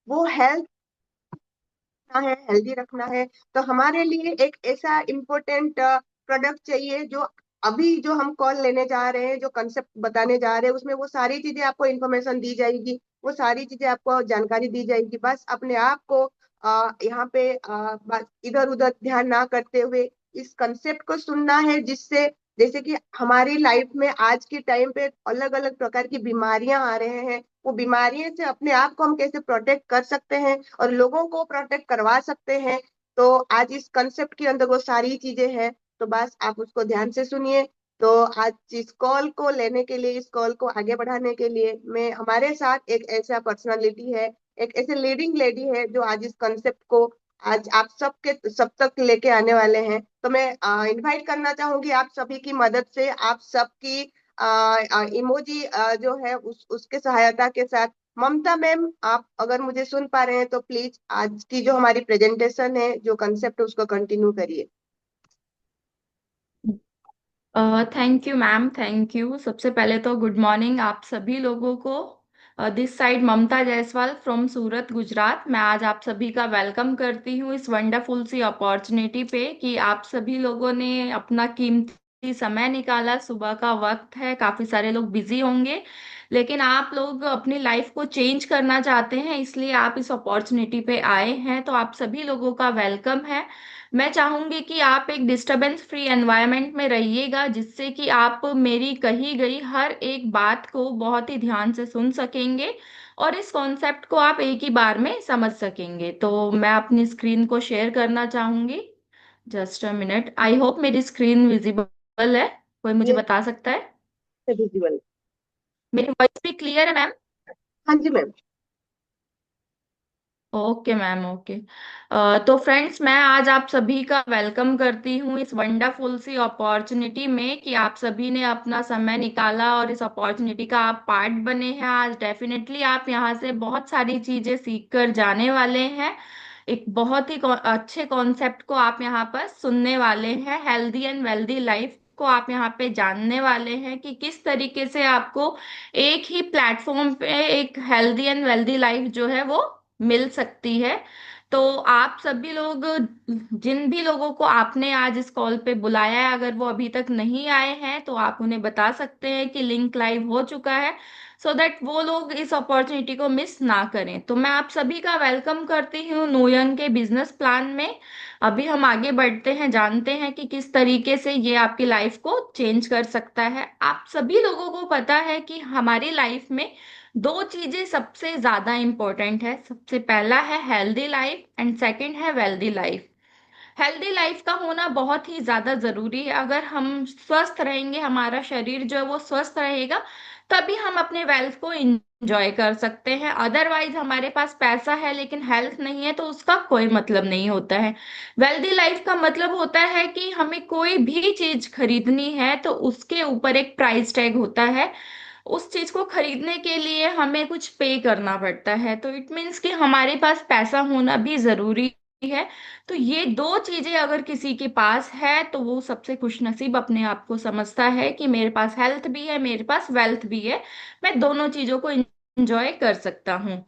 वो हेल्थ है, हेल्दी रखना है, तो हमारे लिए एक ऐसा इम्पोर्टेंट प्रोडक्ट चाहिए जो अभी जो हम कॉल लेने जा रहे हैं, जो कंसेप्ट बताने जा रहे हैं, उसमें वो सारी चीजें आपको इन्फॉर्मेशन दी जाएगी, वो सारी चीजें आपको जानकारी दी जाएगी। बस अपने आप को यहाँ पे बस इधर उधर ध्यान ना करते हुए इस कंसेप्ट को सुनना है, जिससे जैसे कि हमारी लाइफ में आज के टाइम पे अलग अलग प्रकार की बीमारियां आ रहे हैं, वो बीमारियों से अपने आप को हम कैसे प्रोटेक्ट कर सकते हैं और लोगों को प्रोटेक्ट करवा सकते हैं। तो आज इस कंसेप्ट के अंदर वो सारी चीजें हैं, तो बस आप उसको ध्यान से सुनिए। तो आज इस कॉल को लेने के लिए, इस कॉल को आगे बढ़ाने के लिए, मैं हमारे साथ एक ऐसा पर्सनालिटी है, एक ऐसे लीडिंग लेडी है जो आज इस कंसेप्ट को आज आप सबके सब तक लेके आने वाले हैं। तो मैं इनवाइट करना चाहूंगी आप सभी की मदद से, आप सबकी इमोजी जो है उसके सहायता के साथ। ममता मैम, आप अगर मुझे सुन पा रहे हैं तो प्लीज आज की जो हमारी प्रेजेंटेशन है, जो कंसेप्ट है, उसको कंटिन्यू करिए। Thank you ma'am, thank you. सबसे पहले तो गुड मॉर्निंग आप सभी लोगों को। This side Mamta Jaiswal from Surat Gujarat. मैं आज आप सभी का वेलकम करती हूँ इस वंडरफुल सी अपॉर्चुनिटी पे कि आप सभी लोगों ने अपना कीमती समय निकाला। सुबह का वक्त है, काफी सारे लोग बिजी होंगे, लेकिन आप लोग अपनी लाइफ को चेंज करना चाहते हैं, इसलिए आप इस अपॉर्चुनिटी पे आए हैं। तो आप सभी लोगों का वेलकम है। मैं चाहूंगी कि आप एक डिस्टरबेंस फ्री एनवायरनमेंट में रहिएगा, जिससे कि आप मेरी कही गई हर एक बात को बहुत ही ध्यान से सुन सकेंगे और इस कॉन्सेप्ट को आप एक ही बार में समझ सकेंगे। तो मैं अपनी स्क्रीन को शेयर करना चाहूंगी। Just a minute, I hope मेरी स्क्रीन विजिबल है। कोई मुझे ये बता सकता है? विजुअल। मेरी वॉइस भी क्लियर है मैम? हाँ जी मैम। Okay ma'am, okay. तो फ्रेंड्स, मैं आज आप सभी का वेलकम करती हूँ इस वंडरफुल सी अपॉर्चुनिटी में कि आप सभी ने अपना समय निकाला और इस अपॉर्चुनिटी का आप पार्ट बने हैं। आज डेफिनेटली आप यहाँ से बहुत सारी चीजें सीख कर जाने वाले हैं। एक बहुत ही अच्छे कॉन्सेप्ट को आप यहाँ पर सुनने वाले हैं। हेल्दी एंड वेल्दी लाइफ को आप यहाँ पे जानने वाले हैं कि किस तरीके से आपको एक ही प्लेटफॉर्म पे एक हेल्दी एंड वेल्दी लाइफ जो है वो मिल सकती है। तो आप सभी लोग, जिन भी लोगों को आपने आज इस कॉल पे बुलाया है, अगर वो अभी तक नहीं आए हैं तो आप उन्हें बता सकते हैं कि लिंक लाइव हो चुका है, सो दैट वो लोग इस अपॉर्चुनिटी को मिस ना करें। तो मैं आप सभी का वेलकम करती हूँ नूयंग के बिजनेस प्लान में। अभी हम आगे बढ़ते हैं, जानते हैं कि किस तरीके से ये आपकी लाइफ को चेंज कर सकता है। आप सभी लोगों को पता है कि हमारी लाइफ में दो चीजें सबसे ज्यादा इंपॉर्टेंट है। सबसे पहला है हेल्दी लाइफ एंड सेकंड है वेल्दी लाइफ। हेल्दी लाइफ का होना बहुत ही ज्यादा जरूरी है। अगर हम स्वस्थ रहेंगे, हमारा शरीर जो है वो स्वस्थ रहेगा, तभी हम अपने वेल्थ को एंजॉय कर सकते हैं। अदरवाइज हमारे पास पैसा है लेकिन हेल्थ नहीं है तो उसका कोई मतलब नहीं होता है। वेल्दी लाइफ का मतलब होता है कि हमें कोई भी चीज खरीदनी है तो उसके ऊपर एक प्राइस टैग होता है। उस चीज को खरीदने के लिए हमें कुछ पे करना पड़ता है, तो इट मीन्स कि हमारे पास पैसा होना भी जरूरी है। तो ये दो चीजें अगर किसी के पास है तो वो सबसे खुशनसीब अपने आप को समझता है कि मेरे पास हेल्थ भी है, मेरे पास वेल्थ भी है, मैं दोनों चीजों को एंजॉय कर सकता हूँ।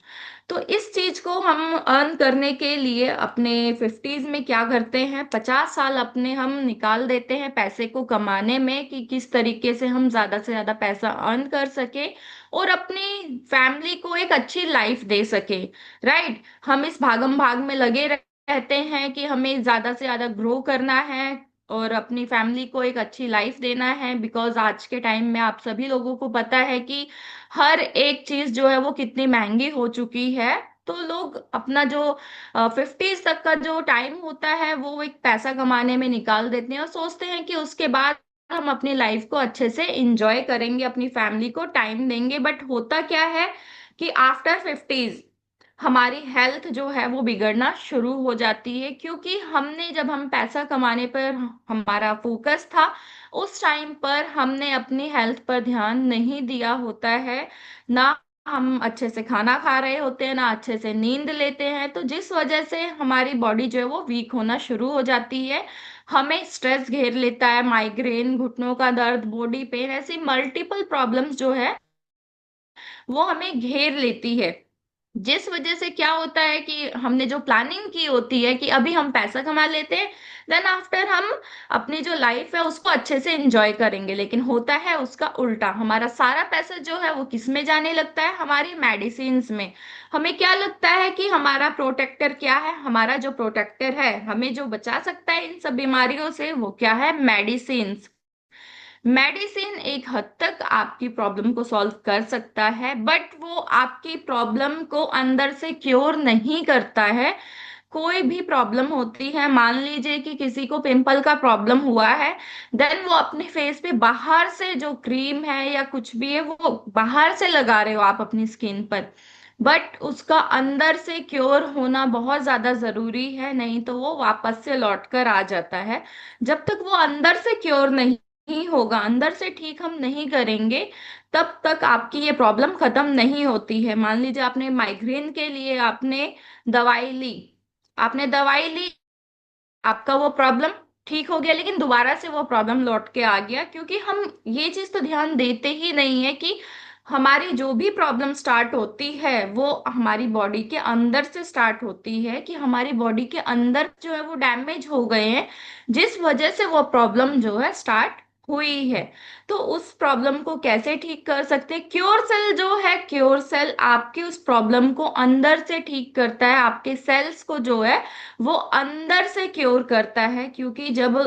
तो इस चीज को हम अर्न करने के लिए अपने फिफ्टीज में क्या करते हैं, 50 साल अपने हम निकाल देते हैं पैसे को कमाने में कि किस तरीके से हम ज्यादा से ज्यादा पैसा अर्न कर सके और अपनी फैमिली को एक अच्छी लाइफ दे सके। राइट। हम इस भागम भाग में लगे रहते हैं कि हमें ज्यादा से ज्यादा ग्रो करना है और अपनी फैमिली को एक अच्छी लाइफ देना है, बिकॉज आज के टाइम में आप सभी लोगों को पता है कि हर एक चीज जो है वो कितनी महंगी हो चुकी है। तो लोग अपना जो फिफ्टीज तक का जो टाइम होता है वो एक पैसा कमाने में निकाल देते हैं और सोचते हैं कि उसके बाद हम अपनी लाइफ को अच्छे से इंजॉय करेंगे, अपनी फैमिली को टाइम देंगे। बट होता क्या है कि आफ्टर फिफ्टीज हमारी हेल्थ जो है वो बिगड़ना शुरू हो जाती है, क्योंकि हमने जब हम पैसा कमाने पर हमारा फोकस था, उस टाइम पर हमने अपनी हेल्थ पर ध्यान नहीं दिया होता है। ना हम अच्छे से खाना खा रहे होते हैं, ना अच्छे से नींद लेते हैं, तो जिस वजह से हमारी बॉडी जो है वो वीक होना शुरू हो जाती है। हमें स्ट्रेस घेर लेता है, माइग्रेन, घुटनों का दर्द, बॉडी पेन, ऐसी मल्टीपल प्रॉब्लम्स जो है वो हमें घेर लेती है। जिस वजह से क्या होता है कि हमने जो प्लानिंग की होती है कि अभी हम पैसा कमा लेते हैं, देन आफ्टर हम अपनी जो लाइफ है उसको अच्छे से एंजॉय करेंगे, लेकिन होता है उसका उल्टा। हमारा सारा पैसा जो है वो किस में जाने लगता है? हमारी मेडिसिन में। हमें क्या लगता है कि हमारा प्रोटेक्टर क्या है? हमारा जो प्रोटेक्टर है, हमें जो बचा सकता है इन सब बीमारियों से, वो क्या है? मेडिसिन। मेडिसिन एक हद तक आपकी प्रॉब्लम को सॉल्व कर सकता है, बट वो आपकी प्रॉब्लम को अंदर से क्योर नहीं करता है। कोई भी प्रॉब्लम होती है, मान लीजिए कि किसी को पिंपल का प्रॉब्लम हुआ है, देन वो अपने फेस पे बाहर से जो क्रीम है या कुछ भी है वो बाहर से लगा रहे हो आप अपनी स्किन पर, बट उसका अंदर से क्योर होना बहुत ज्यादा जरूरी है, नहीं तो वो वापस से लौट कर आ जाता है। जब तक वो अंदर से क्योर नहीं होगा, अंदर से ठीक हम नहीं करेंगे, तब तक आपकी ये प्रॉब्लम खत्म नहीं होती है। मान लीजिए आपने माइग्रेन के लिए आपने दवाई ली, आपने दवाई ली, आपका वो प्रॉब्लम ठीक हो गया, लेकिन दोबारा से वो प्रॉब्लम लौट के आ गया, क्योंकि हम ये चीज तो ध्यान देते ही नहीं है कि हमारी जो भी प्रॉब्लम स्टार्ट होती है वो हमारी बॉडी के अंदर से स्टार्ट होती है, कि हमारी बॉडी के अंदर जो है वो डैमेज हो गए हैं, जिस वजह से वो प्रॉब्लम जो है स्टार्ट हुई है। तो उस प्रॉब्लम को कैसे ठीक कर सकते हैं? क्योर सेल जो है, क्योर सेल आपके उस प्रॉब्लम को अंदर से ठीक करता है, आपके सेल्स को जो है वो अंदर से क्योर करता है। क्योंकि जब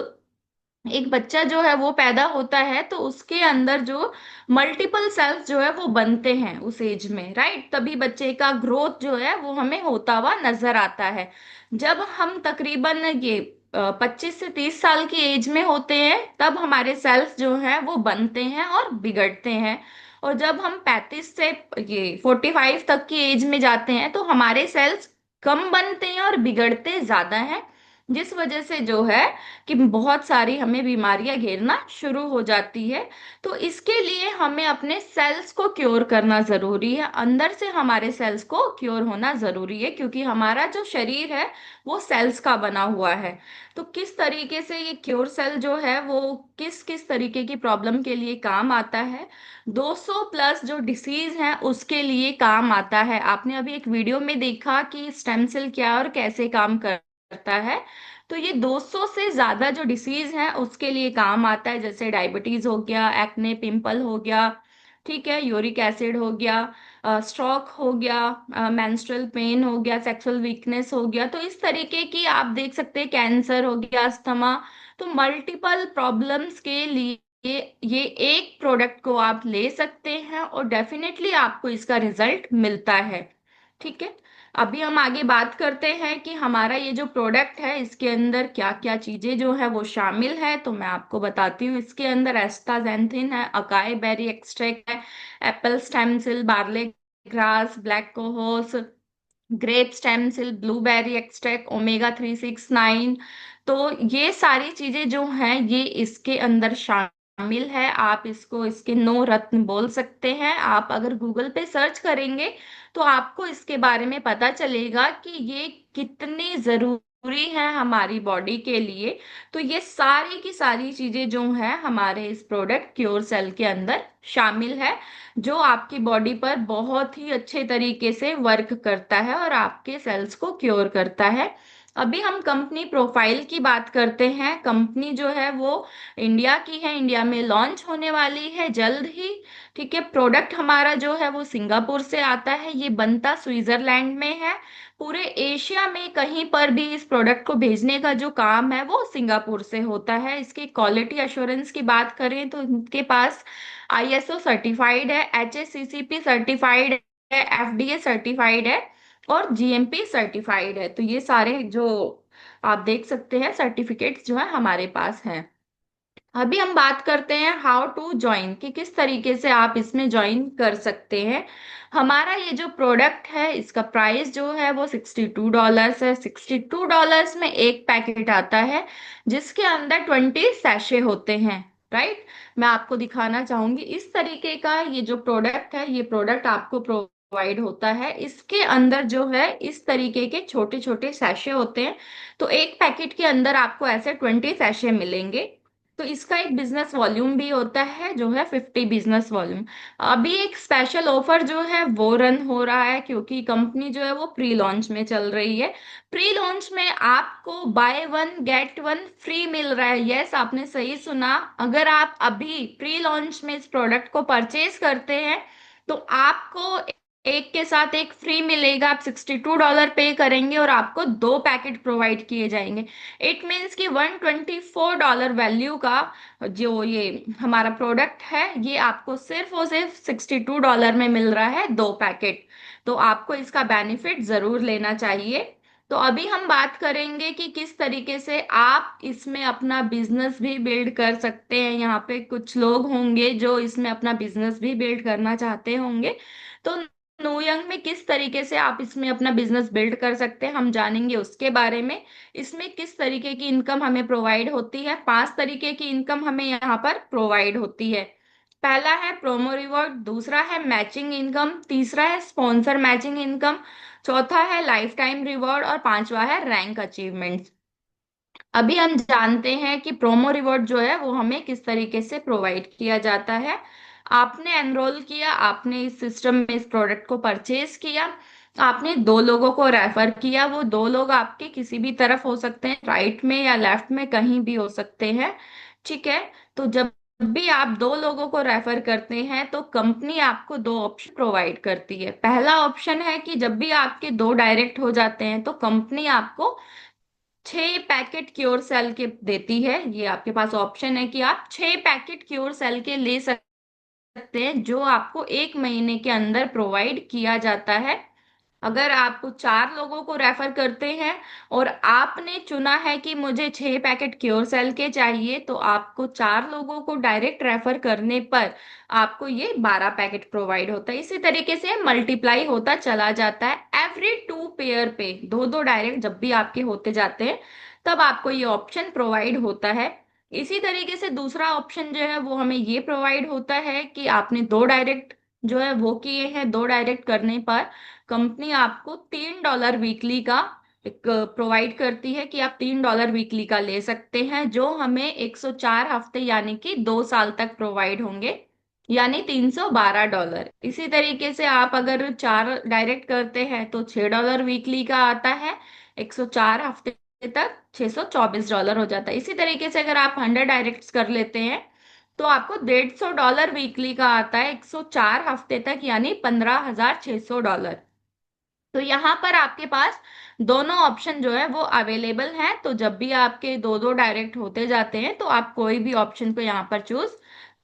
एक बच्चा जो है वो पैदा होता है तो उसके अंदर जो मल्टीपल सेल्स जो है वो बनते हैं उस एज में, राइट? तभी बच्चे का ग्रोथ जो है वो हमें होता हुआ नजर आता है। जब हम तकरीबन ये 25 से 30 साल की एज में होते हैं, तब हमारे सेल्स जो है वो बनते हैं और बिगड़ते हैं। और जब हम 35 से ये 45 तक की एज में जाते हैं तो हमारे सेल्स कम बनते हैं और बिगड़ते ज्यादा हैं, जिस वजह से जो है कि बहुत सारी हमें बीमारियां घेरना शुरू हो जाती है। तो इसके लिए हमें अपने सेल्स को क्योर करना जरूरी है, अंदर से हमारे सेल्स को क्योर होना जरूरी है, क्योंकि हमारा जो शरीर है वो सेल्स का बना हुआ है। तो किस तरीके से ये क्योर सेल जो है वो किस किस तरीके की प्रॉब्लम के लिए काम आता है? 200 प्लस जो डिसीज है उसके लिए काम आता है। आपने अभी एक वीडियो में देखा कि स्टेम सेल क्या और कैसे काम करता है। तो ये 200 से ज्यादा जो डिसीज है उसके लिए काम आता है, जैसे डायबिटीज हो गया, एक्ने पिंपल हो गया, ठीक है, यूरिक एसिड हो गया, स्ट्रोक हो गया, मेंस्ट्रुअल पेन हो गया, सेक्सुअल वीकनेस हो गया। तो इस तरीके की आप देख सकते हैं, कैंसर हो गया, अस्थमा। तो मल्टीपल प्रॉब्लम्स के लिए ये एक प्रोडक्ट को आप ले सकते हैं और डेफिनेटली आपको इसका रिजल्ट मिलता है। ठीक है, अभी हम आगे बात करते हैं कि हमारा ये जो प्रोडक्ट है इसके अंदर क्या क्या चीजें जो है वो शामिल है। तो मैं आपको बताती हूँ, इसके अंदर एस्टाजेंथिन है, अकाई बेरी एक्सट्रैक्ट है, apple stem cell, barley grass, black cohosh, grape stem cell, blueberry extract, omega 369। तो ये सारी चीजें जो हैं ये इसके अंदर शामिल है। आप इसको इसके 9 रत्न बोल सकते हैं। आप अगर गूगल पे सर्च करेंगे तो आपको इसके बारे में पता चलेगा कि ये कितनी जरूरी है हमारी बॉडी के लिए। तो ये सारी की सारी चीजें जो है हमारे इस प्रोडक्ट क्योर सेल के अंदर शामिल है, जो आपकी बॉडी पर बहुत ही अच्छे तरीके से वर्क करता है और आपके सेल्स को क्योर करता है। अभी हम कंपनी प्रोफाइल की बात करते हैं। कंपनी जो है वो इंडिया की है, इंडिया में लॉन्च होने वाली है जल्द ही। ठीक है, प्रोडक्ट हमारा जो है वो सिंगापुर से आता है, ये बनता स्विट्जरलैंड में है। पूरे एशिया में कहीं पर भी इस प्रोडक्ट को भेजने का जो काम है वो सिंगापुर से होता है। इसकी क्वालिटी अश्योरेंस की बात करें तो इनके पास आईएसओ सर्टिफाइड है, एचएससीसीपी सर्टिफाइड है, एफडीए सर्टिफाइड है और जीएमपी सर्टिफाइड है। तो ये सारे जो आप देख सकते हैं सर्टिफिकेट्स जो है हमारे पास हैं। अभी हम बात करते हैं हाउ टू ज्वाइन, कि किस तरीके से आप इसमें ज्वाइन कर सकते हैं। हमारा ये जो प्रोडक्ट है इसका प्राइस जो है वो $62 है। $62 में एक पैकेट आता है जिसके अंदर 20 सैशे होते हैं, राइट? मैं आपको दिखाना चाहूंगी इस तरीके का ये जो प्रोडक्ट है, ये प्रोडक्ट आपको प्रोवाइड होता है। इसके अंदर जो है इस तरीके के छोटे छोटे सैशे होते हैं। तो एक पैकेट के अंदर आपको ऐसे 20 सैशे मिलेंगे। तो इसका एक बिजनेस वॉल्यूम भी होता है जो है 50 बिजनेस वॉल्यूम। अभी एक स्पेशल ऑफर जो है वो रन हो रहा है, क्योंकि कंपनी जो है वो प्री लॉन्च में चल रही है। प्री लॉन्च में आपको buy one get one free मिल रहा है। यस, आपने सही सुना। अगर आप अभी प्री लॉन्च में इस प्रोडक्ट को परचेज करते हैं तो आपको एक के साथ एक फ्री मिलेगा। आप $62 पे करेंगे और आपको दो पैकेट प्रोवाइड किए जाएंगे। इट मीन्स कि $124 वैल्यू का जो ये हमारा प्रोडक्ट है, ये आपको सिर्फ और सिर्फ $62 में मिल रहा है, दो पैकेट। तो आपको इसका बेनिफिट जरूर लेना चाहिए। तो अभी हम बात करेंगे कि किस तरीके से आप इसमें अपना बिजनेस भी बिल्ड कर सकते हैं। यहाँ पे कुछ लोग होंगे जो इसमें अपना बिजनेस भी बिल्ड करना चाहते होंगे। तो नोयंग में किस तरीके से आप इसमें अपना बिजनेस बिल्ड कर सकते हैं, हम जानेंगे उसके बारे में। इसमें किस तरीके की इनकम हमें प्रोवाइड होती है। 5 तरीके की इनकम हमें यहाँ पर प्रोवाइड होती है। पहला है प्रोमो रिवॉर्ड, दूसरा है मैचिंग इनकम, तीसरा है स्पॉन्सर मैचिंग इनकम, चौथा है लाइफ टाइम रिवॉर्ड और पांचवा है रैंक अचीवमेंट। अभी हम जानते हैं कि प्रोमो रिवॉर्ड जो है वो हमें किस तरीके से प्रोवाइड किया जाता है। आपने एनरोल किया, आपने इस सिस्टम में इस प्रोडक्ट को परचेज किया, आपने दो लोगों को रेफर किया। वो दो लोग आपके किसी भी तरफ हो सकते हैं, राइट में या लेफ्ट में, कहीं भी हो सकते हैं। ठीक है। तो जब भी आप दो लोगों को रेफर करते हैं तो कंपनी आपको दो ऑप्शन प्रोवाइड करती है। पहला ऑप्शन है कि जब भी आपके दो डायरेक्ट हो जाते हैं तो कंपनी आपको 6 पैकेट क्योर सेल के देती है। ये आपके पास ऑप्शन है कि आप 6 पैकेट क्योर सेल के ले सकते हैं, जो आपको एक महीने के अंदर प्रोवाइड किया जाता है। अगर आप 4 लोगों को रेफर करते हैं और आपने चुना है कि मुझे 6 पैकेट क्योर सेल के चाहिए, तो आपको 4 लोगों को डायरेक्ट रेफर करने पर आपको ये 12 पैकेट प्रोवाइड होता है। इसी तरीके से मल्टीप्लाई होता चला जाता है। एवरी 2 पेयर पे दो दो डायरेक्ट जब भी आपके होते जाते हैं तब आपको ये ऑप्शन प्रोवाइड होता है। इसी तरीके से दूसरा ऑप्शन जो है वो हमें ये प्रोवाइड होता है कि आपने दो डायरेक्ट जो है वो किए हैं, दो डायरेक्ट करने पर कंपनी आपको $3 वीकली का एक प्रोवाइड करती है कि आप $3 वीकली का ले सकते हैं, जो हमें 104 हफ्ते यानी कि 2 साल तक प्रोवाइड होंगे, यानी $312। इसी तरीके से आप अगर 4 डायरेक्ट करते हैं तो $6 वीकली का आता है, 104 हफ्ते तक $624 हो जाता है। इसी तरीके से अगर आप 100 डायरेक्ट कर लेते हैं तो आपको $150 वीकली का आता है, 104 हफ्ते तक, यानी $15,600। तो यहाँ पर आपके पास दोनों ऑप्शन जो है वो अवेलेबल है। तो जब भी आपके दो दो डायरेक्ट होते जाते हैं तो आप कोई भी ऑप्शन को यहाँ पर चूज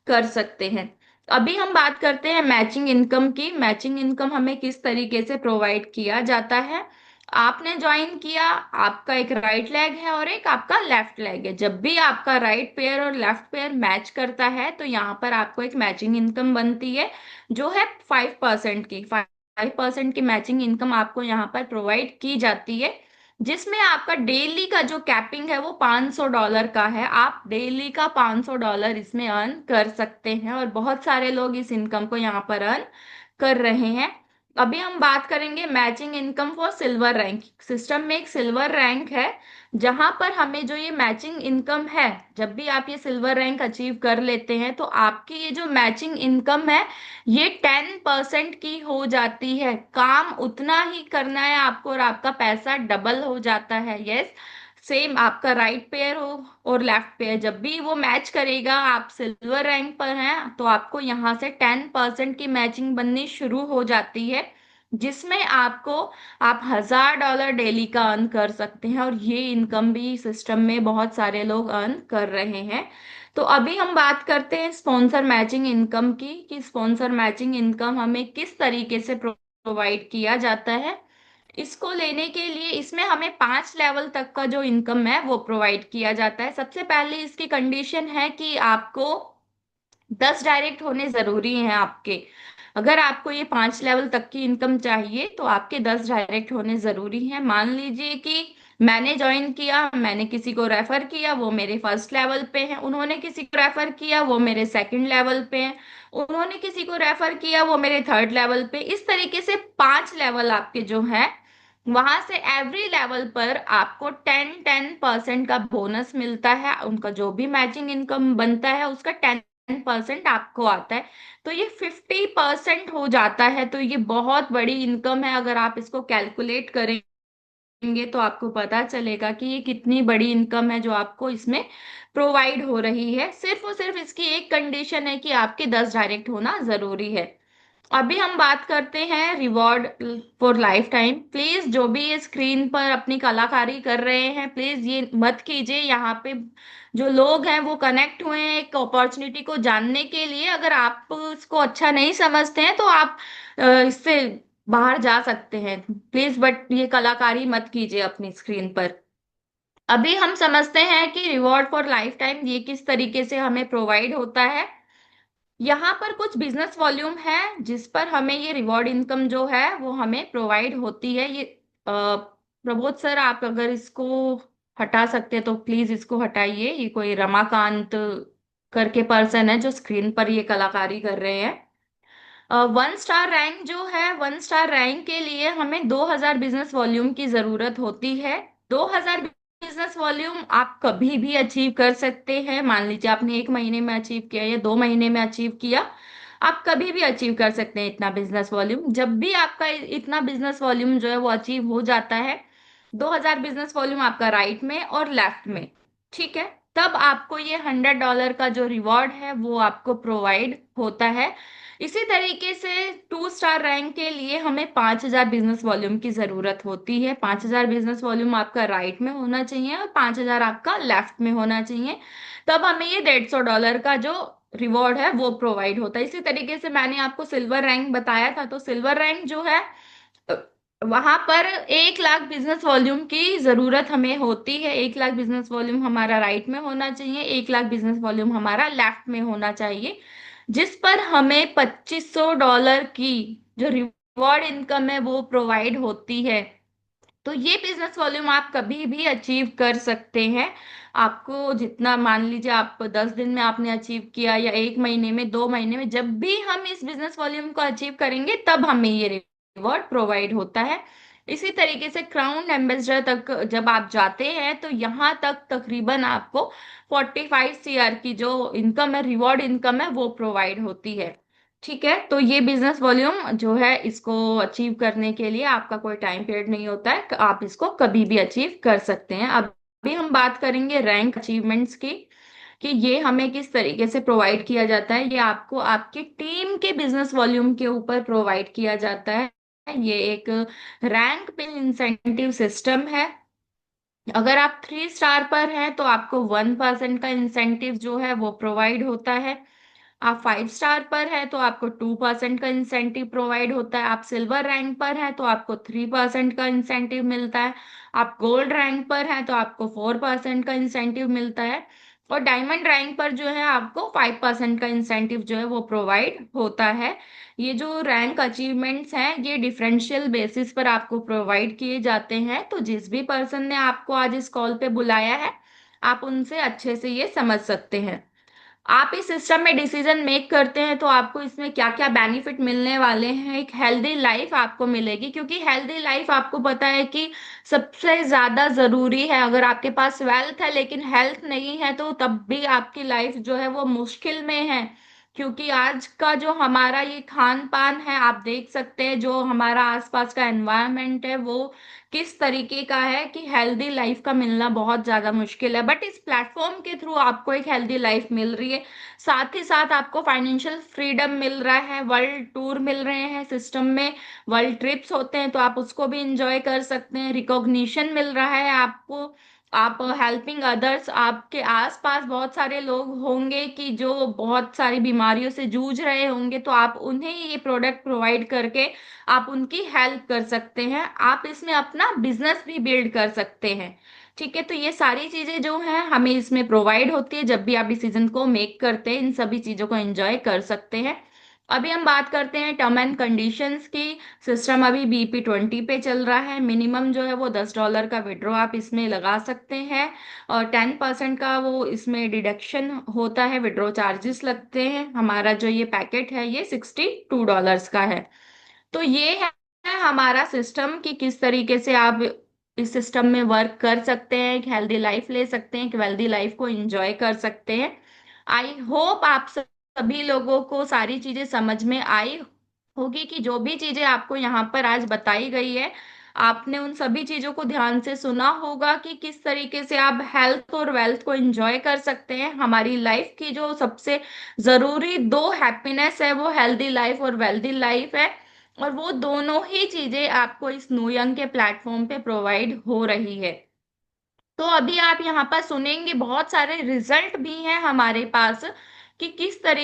कर सकते हैं। अभी हम बात करते हैं मैचिंग इनकम की। मैचिंग इनकम हमें किस तरीके से प्रोवाइड किया जाता है। आपने ज्वाइन किया, आपका एक राइट लेग है और एक आपका लेफ्ट लेग है। जब भी आपका राइट पेयर और लेफ्ट पेयर मैच करता है तो यहाँ पर आपको एक मैचिंग इनकम बनती है, जो है 5% की। 5% की मैचिंग इनकम आपको यहाँ पर प्रोवाइड की जाती है, जिसमें आपका डेली का जो कैपिंग है वो $500 का है। आप डेली का $500 इसमें अर्न कर सकते हैं और बहुत सारे लोग इस इनकम को यहाँ पर अर्न कर रहे हैं। अभी हम बात करेंगे matching income for silver rank. System में एक सिल्वर रैंक है जहां पर हमें जो ये मैचिंग इनकम है, जब भी आप ये सिल्वर रैंक अचीव कर लेते हैं तो आपकी ये जो मैचिंग इनकम है ये 10% की हो जाती है। काम उतना ही करना है आपको और आपका पैसा डबल हो जाता है। यस, सेम आपका राइट पेयर हो और लेफ्ट पेयर जब भी वो मैच करेगा, आप सिल्वर रैंक पर हैं तो आपको यहाँ से 10% की मैचिंग बननी शुरू हो जाती है, जिसमें आपको आप $1,000 डेली का अर्न कर सकते हैं। और ये इनकम भी सिस्टम में बहुत सारे लोग अर्न कर रहे हैं। तो अभी हम बात करते हैं स्पॉन्सर मैचिंग इनकम की, कि स्पॉन्सर मैचिंग इनकम हमें किस तरीके से प्रोवाइड किया जाता है। इसको लेने के लिए इसमें हमें 5 लेवल तक का जो इनकम है वो प्रोवाइड किया जाता है। सबसे पहले इसकी कंडीशन है कि आपको 10 डायरेक्ट होने जरूरी हैं आपके। अगर आपको ये 5 लेवल तक की इनकम चाहिए तो आपके 10 डायरेक्ट होने जरूरी है। मान लीजिए कि मैंने ज्वाइन किया, मैंने किसी को रेफर किया, वो मेरे फर्स्ट लेवल पे हैं, उन्होंने किसी को रेफर किया वो मेरे सेकंड लेवल पे हैं, उन्होंने किसी को रेफर किया वो मेरे थर्ड लेवल पे। इस तरीके से 5 लेवल आपके जो है वहां से एवरी लेवल पर आपको 10% का बोनस मिलता है, उनका जो भी मैचिंग इनकम बनता है उसका 10% आपको आता है। तो ये 50% हो जाता है। तो ये बहुत बड़ी इनकम है। अगर आप इसको कैलकुलेट करेंगे तो आपको पता चलेगा कि ये कितनी बड़ी इनकम है जो आपको इसमें प्रोवाइड हो रही है। सिर्फ और सिर्फ इसकी एक कंडीशन है कि आपके 10 डायरेक्ट होना जरूरी है। अभी हम बात करते हैं reward for life time. Please जो भी ये स्क्रीन पर अपनी कलाकारी कर रहे हैं, प्लीज ये मत कीजिए। यहाँ पे जो लोग हैं वो कनेक्ट हुए हैं एक अपॉर्चुनिटी को जानने के लिए। अगर आप इसको अच्छा नहीं समझते हैं तो आप इससे बाहर जा सकते हैं प्लीज, बट ये कलाकारी मत कीजिए अपनी स्क्रीन पर। अभी हम समझते हैं कि रिवॉर्ड फॉर लाइफ टाइम ये किस तरीके से हमें प्रोवाइड होता है। यहाँ पर कुछ बिजनेस वॉल्यूम है जिस पर हमें ये रिवॉर्ड इनकम जो है वो हमें प्रोवाइड होती है। ये प्रबोध सर, आप अगर इसको हटा सकते हैं तो प्लीज इसको हटाइए। ये कोई रमाकांत करके पर्सन है जो स्क्रीन पर ये कलाकारी कर रहे हैं। 1 स्टार रैंक जो है, 1 स्टार रैंक के लिए हमें 2000 बिजनेस वॉल्यूम की जरूरत होती है। 2000 बिजनेस वॉल्यूम आप कभी भी अचीव कर सकते हैं। मान लीजिए आपने 1 महीने में अचीव किया या 2 महीने में अचीव किया, आप कभी भी अचीव कर सकते हैं इतना बिजनेस वॉल्यूम। जब भी आपका इतना बिजनेस वॉल्यूम जो है वो अचीव हो जाता है, 2000 बिजनेस वॉल्यूम आपका राइट में और लेफ्ट में, ठीक है, तब आपको ये $100 का जो रिवॉर्ड है वो आपको प्रोवाइड होता है। इसी तरीके से 2 स्टार रैंक के लिए हमें 5000 बिजनेस वॉल्यूम की जरूरत होती है। 5000 बिजनेस वॉल्यूम आपका राइट में होना चाहिए और 5000 आपका लेफ्ट में होना चाहिए। तब हमें ये $150 का जो रिवॉर्ड है वो प्रोवाइड होता है। इसी तरीके से मैंने आपको सिल्वर रैंक बताया था, तो सिल्वर रैंक जो है वहां पर 1 लाख बिजनेस वॉल्यूम की जरूरत हमें होती है। 1 लाख बिजनेस वॉल्यूम हमारा राइट में होना चाहिए, 1 लाख बिजनेस वॉल्यूम हमारा लेफ्ट में होना चाहिए, जिस पर हमें $2500 की जो रिवॉर्ड इनकम है वो प्रोवाइड होती है। तो ये बिजनेस वॉल्यूम आप कभी भी अचीव कर सकते हैं। आपको जितना, मान लीजिए आप 10 दिन में आपने अचीव किया या 1 महीने में, 2 महीने में, जब भी हम इस बिजनेस वॉल्यूम को अचीव करेंगे तब हमें ये रिवॉर्ड प्रोवाइड होता है। इसी तरीके से क्राउन एम्बेसडर तक जब आप जाते हैं तो यहाँ तक तकरीबन आपको 45 CR की जो इनकम है, रिवॉर्ड इनकम है, वो प्रोवाइड होती है। ठीक है, तो ये बिजनेस वॉल्यूम जो है इसको अचीव करने के लिए आपका कोई टाइम पीरियड नहीं होता है, आप इसको कभी भी अचीव कर सकते हैं। अभी हम बात करेंगे रैंक अचीवमेंट्स की, कि ये हमें किस तरीके से प्रोवाइड किया जाता है। ये आपको आपकी टीम के बिजनेस वॉल्यूम के ऊपर प्रोवाइड किया जाता है। ये एक रैंक पे इंसेंटिव सिस्टम है। अगर आप 3 स्टार पर हैं तो आपको 1% का इंसेंटिव जो है वो प्रोवाइड होता है। आप 5 स्टार पर है तो आपको 2% का इंसेंटिव प्रोवाइड होता है। आप सिल्वर रैंक पर है तो आपको 3% का इंसेंटिव मिलता है। आप गोल्ड रैंक पर है तो आपको 4% का इंसेंटिव मिलता है। और डायमंड रैंक पर जो है आपको 5% का इंसेंटिव जो है वो प्रोवाइड होता है। ये जो रैंक अचीवमेंट्स हैं ये डिफरेंशियल बेसिस पर आपको प्रोवाइड किए जाते हैं। तो जिस भी पर्सन ने आपको आज इस कॉल पे बुलाया है, आप उनसे अच्छे से ये समझ सकते हैं। आप इस सिस्टम में डिसीजन मेक करते हैं तो आपको इसमें क्या क्या बेनिफिट मिलने वाले हैं। एक हेल्दी लाइफ आपको मिलेगी, क्योंकि हेल्दी लाइफ आपको पता है कि सबसे ज्यादा जरूरी है। अगर आपके पास वेल्थ है लेकिन हेल्थ नहीं है तो तब भी आपकी लाइफ जो है वो मुश्किल में है। क्योंकि आज का जो हमारा ये खान पान है, आप देख सकते हैं जो हमारा आसपास का एनवायरनमेंट है वो किस तरीके का है कि हेल्दी लाइफ का मिलना बहुत ज्यादा मुश्किल है। बट इस प्लेटफॉर्म के थ्रू आपको एक हेल्दी लाइफ मिल रही है। साथ ही साथ आपको फाइनेंशियल फ्रीडम मिल रहा है, वर्ल्ड टूर मिल रहे हैं सिस्टम में, वर्ल्ड ट्रिप्स होते हैं तो आप उसको भी इंजॉय कर सकते हैं, रिकॉग्निशन मिल रहा है आपको, आप हेल्पिंग अदर्स, आपके आसपास बहुत सारे लोग होंगे कि जो बहुत सारी बीमारियों से जूझ रहे होंगे, तो आप उन्हें ये प्रोडक्ट प्रोवाइड करके आप उनकी हेल्प कर सकते हैं। आप इसमें अपना बिजनेस भी बिल्ड कर सकते हैं। ठीक है, तो ये सारी चीजें जो हैं हमें इसमें प्रोवाइड होती है। जब भी आप डिसीजन को मेक करते हैं इन सभी चीजों को एंजॉय कर सकते हैं। अभी हम बात करते हैं टर्म एंड कंडीशंस की। सिस्टम अभी BP20 पे चल रहा है। मिनिमम जो है वो $10 का विड्रॉ आप इसमें लगा सकते हैं, और 10% का वो इसमें डिडक्शन होता है, विड्रॉ चार्जेस लगते हैं। हमारा जो ये पैकेट है ये $62 का है। तो ये है हमारा सिस्टम कि किस तरीके से आप इस सिस्टम में वर्क कर सकते हैं, एक हेल्दी लाइफ ले सकते हैं, एक वेल्दी लाइफ को एंजॉय कर सकते हैं। आई होप आप सभी लोगों को सारी चीजें समझ में आई होगी कि जो भी चीजें आपको यहाँ पर आज बताई गई है, आपने उन सभी चीजों को ध्यान से सुना होगा कि किस तरीके से आप हेल्थ और वेल्थ को एंजॉय कर सकते हैं। हमारी लाइफ की जो सबसे जरूरी दो हैप्पीनेस है वो हेल्दी लाइफ और वेल्दी लाइफ है, और वो दोनों ही चीजें आपको इस न्यू यंग के प्लेटफॉर्म पे प्रोवाइड हो रही है। तो अभी आप यहाँ पर सुनेंगे बहुत सारे रिजल्ट भी हैं हमारे पास कि किस तरीके